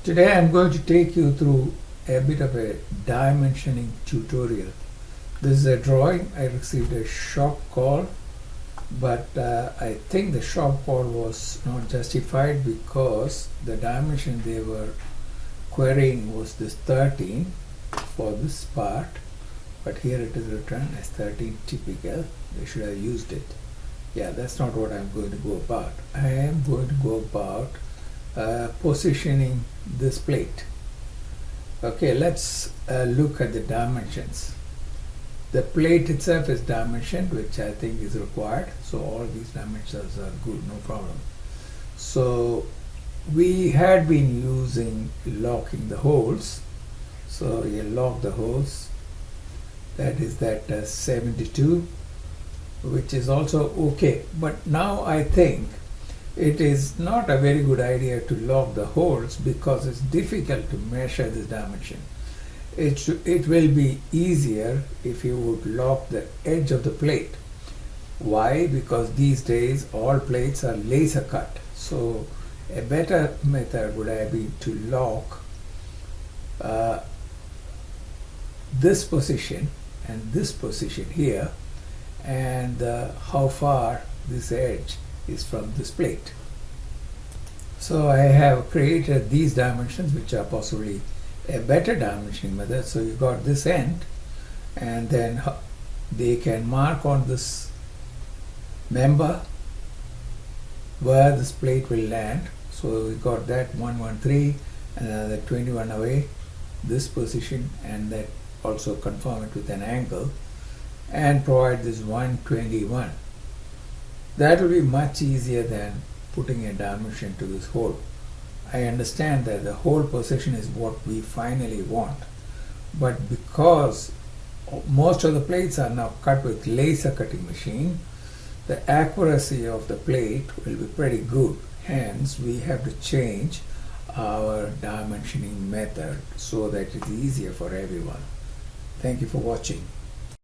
Today I'm going to take you through a bit of a dimensioning tutorial. This is a drawing. I received a shop call, but I think the shop call was not justified because the dimension they were querying was this 13 for this part, but here it is written as 13 typical. They should have used it. Yeah, that's not what I'm going to go about. I am going to go about positioning this plate. Okay, let's look at the dimensions. The plate itself is dimensioned, which I think is required, so all these dimensions are good, no problem. So we had been using locking the holes, so you lock the holes, that is that 72, which is also okay. But now I think it is not a very good idea to lock the holes because it's difficult to measure this dimension. It will be easier if you would lock the edge of the plate. Why? Because these days all plates are laser cut. So a better method would have been to lock this position and this position here, and how far this edge is from this plate. So I have created these dimensions, which are possibly a better dimensioning method. So you got this end, and then they can mark on this member where this plate will land. So we got that 113 and another 21 away, this position, and that also confirm it with an angle and provide this 121. That will be much easier than putting a dimension to this hole. I understand that the hole position is what we finally want, but because most of the plates are now cut with laser cutting machine, the accuracy of the plate will be pretty good. Hence, we have to change our dimensioning method so that it's easier for everyone. Thank you for watching.